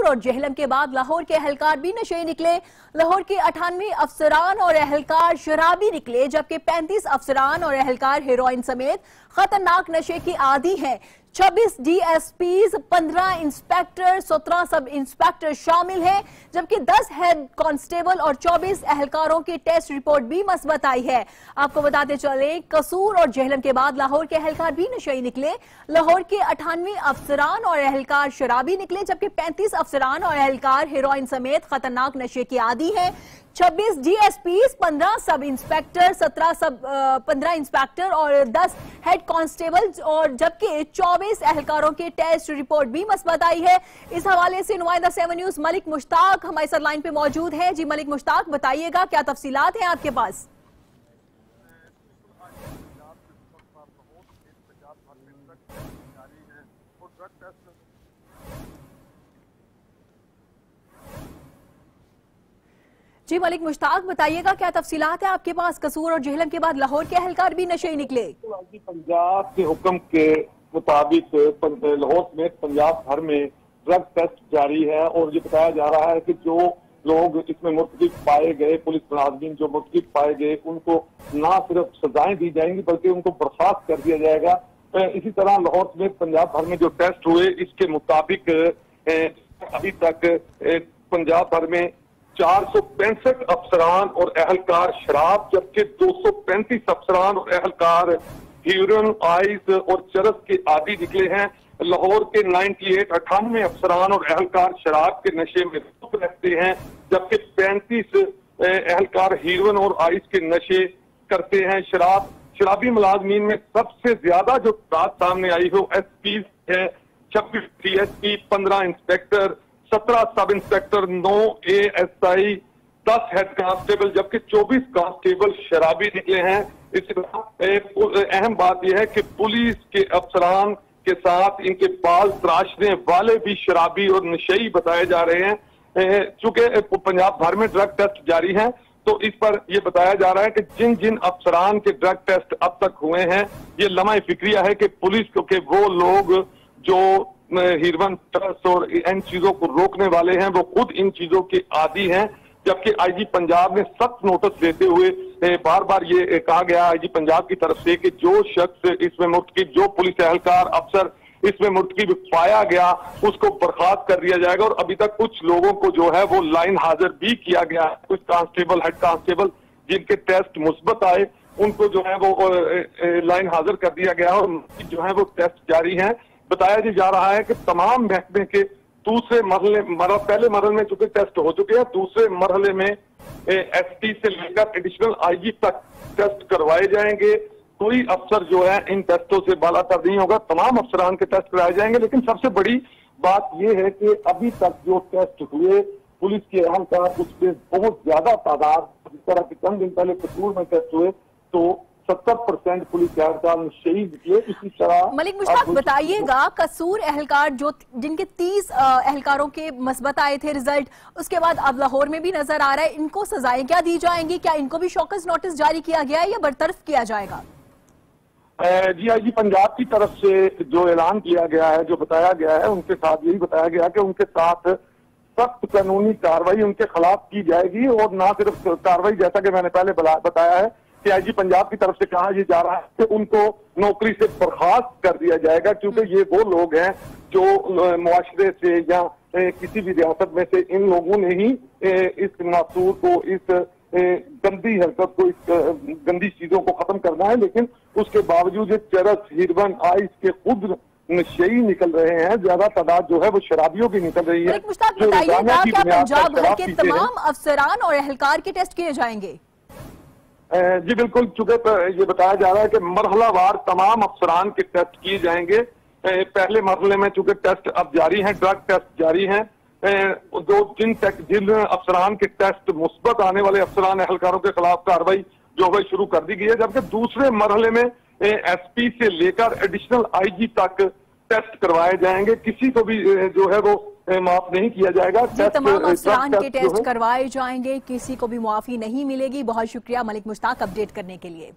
और जहलम के बाद लाहौर के अहलकार भी नशे निकले। लाहौर के 98 अफसरान और अहलकार शराबी निकले, जबकि 35 अफसरान और अहलकार हेरोइन समेत खतरनाक नशे की आदी हैं। 26 DSPs, 15 इंस्पेक्टर, 17 सब इंस्पेक्टर शामिल हैं, जबकि 10 हेड कांस्टेबल और 24 अहलकारों की टेस्ट रिपोर्ट भी मस्बत आई है। आपको बताते चले, कसूर और जहलम के बाद लाहौर के अहलकार भी नशे निकले। लाहौर के 98 अफसरान और अहलकार शराबी निकले, जबकि 35 अफसरान और अहलकार हेरोइन समेत खतरनाक नशे की आदी हैं। 26 DSPs, 15 सब इंस्पेक्टर, 15 इंस्पेक्टर और 10 हेड कांस्टेबल और जबकि 24 अहलकारों की टेस्ट रिपोर्ट भी मस्बत आई है। इस हवाले से नुमाइंदा 7 न्यूज़ मलिक मुश्ताक हमारे साथ लाइन पे मौजूद हैं। जी मलिक मुश्ताक, बताइएगा क्या तफसीलात हैं आपके पास? जी मलिक मुश्ताक, बताइएगा क्या तफसीलात है आपके पास? कसूर और जहलम के बाद लाहौर के अहलकार भी नशे निकले। पंजाब के हुक्म के मुताबिक लाहौर समेत पंजाब भर में ड्रग टेस्ट जारी है और ये बताया जा रहा है कि जो लोग इसमें मुर्तकिब पाए गए, पुलिस मुलाजिम जो मुर्तकिब पाए गए, उनको ना सिर्फ सजाएं दी जाएंगी बल्कि उनको बर्खास्त कर दिया जाएगा। इसी तरह लाहौर समेत पंजाब भर में जो टेस्ट हुए, इसके मुताबिक अभी तक पंजाब भर में 465 अफसरान और अहलकार शराब, जबकि 235 अफसरान और अहलकार हीरोइन, आइस और चरस के आदी निकले हैं। लाहौर के 98 अफसरान और अहलकार शराब के नशे में रहते हैं, जबकि 35 अहलकार हीरोइन और आइस के नशे करते हैं। शराबी मुलाजमीन में सबसे ज्यादा जो बात सामने आई हो SP है, 26 DSP, 15 inspector, 17 sub inspector, 9 ASI, 10 head constable, जबकि 24 कांस्टेबल शराबी निकले हैं। इसी तरह अहम बात यह है कि पुलिस के अफसरान के साथ इनके बाल तराशने वाले भी शराबी और नशेई बताए जा रहे हैं। चूंकि पंजाब भर में ड्रग टेस्ट जारी है, तो इस पर यह बताया जा रहा है कि जिन जिन अफसरान के ड्रग टेस्ट अब तक हुए हैं, ये लम्हा फिक्रिया है कि पुलिस के वो लोग जो हीरोइन, चरस और इन चीजों को रोकने वाले हैं, वो खुद इन चीजों के आदी हैं। जबकि IG पंजाब ने सख्त नोटिस देते हुए बार बार ये कहा गया IG पंजाब की तरफ से कि जो शख्स इसमें मुर्तकिब, जो पुलिस एहलकार अफसर इसमें मुर्तकिब पाया गया, उसको बर्खास्त कर दिया जाएगा। और अभी तक कुछ लोगों को जो है वो लाइन हाजिर भी किया गया है। कुछ कांस्टेबल, हेड कांस्टेबल जिनके टेस्ट मुस्बत आए, उनको जो है वो लाइन हाजिर कर दिया गया और जो है वो टेस्ट जारी है। बताया जा रहा है कि तमाम महकमे के दूसरे पहले मरहले में चूंकि टेस्ट हो चुके हैं, दूसरे मरहले में SP से लेकर एडिशनल IG तक टेस्ट करवाए जाएंगे। कोई अफसर जो है इन टेस्टों से बालातर नहीं होगा, तमाम अफसरान के टेस्ट कराए जाएंगे। लेकिन सबसे बड़ी बात यह है कि अभी तक जो टेस्ट हुए पुलिस के अहलकार, उसमें बहुत ज्यादा तादाद, जिस तरह के चंद दिन पहले कसूर में टेस्ट हुए तो 70% पुलिस एहलकार शहीद किए। इसी तरह मलिक मुश्ताक, बताइएगा कसूर अहलकार जो जिनके 30 अहलकारों के मस्बत आए थे रिजल्ट, उसके बाद अब लाहौर में भी नजर आ रहा है, इनको सजाएं क्या दी जाएंगी? क्या इनको भी शौकस नोटिस जारी किया गया है या बरतरफ किया जाएगा? जी IG पंजाब की तरफ से जो ऐलान किया गया है, जो बताया गया है, उनके साथ यही बताया गया कि उनके साथ सख्त कानूनी कार्रवाई उनके खिलाफ की जाएगी। और ना सिर्फ कार्रवाई, जैसा कि मैंने पहले बताया है कि IG पंजाब की तरफ से कहा यह जा रहा है कि उनको नौकरी से बर्खास्त कर दिया जाएगा, क्योंकि ये वो लोग हैं जो मुआशरे से या किसी भी रियासत में से इन लोगों ने ही इस नासूर को, इस गंदी हरकत को, इस गंदी चीजों को खत्म करना है। लेकिन उसके बावजूद चरस, हीरोइन, आइस के खुद नशेई निकल रहे हैं, ज्यादा तादाद जो है वो शराबियों की निकल रही है। बताइएगा क्या पंजाब भर के तमाम अफसरान और अहलकार के टेस्ट किए जाएंगे? जी बिल्कुल, चूंकि ये बताया जा रहा है कि मरहलावार तमाम अफसरान के टेस्ट किए जाएंगे। पहले मरहले में चूंकि टेस्ट अब जारी हैं, ड्रग टेस्ट जारी हैं, जिन अफसरान के टेस्ट मुस्बत आने वाले अफसरान एहलकारों के खिलाफ कार्रवाई जो है शुरू कर दी गई है। जबकि दूसरे मरहले में SP से लेकर एडिशनल IG तक टेस्ट करवाए जाएंगे, किसी को भी जो है वो माफ नहीं किया जाएगा। तमाम अफसरान के टेस्ट करवाए जाएंगे, किसी को भी मुआफी नहीं मिलेगी। बहुत शुक्रिया मलिक मुश्ताक अपडेट करने के लिए।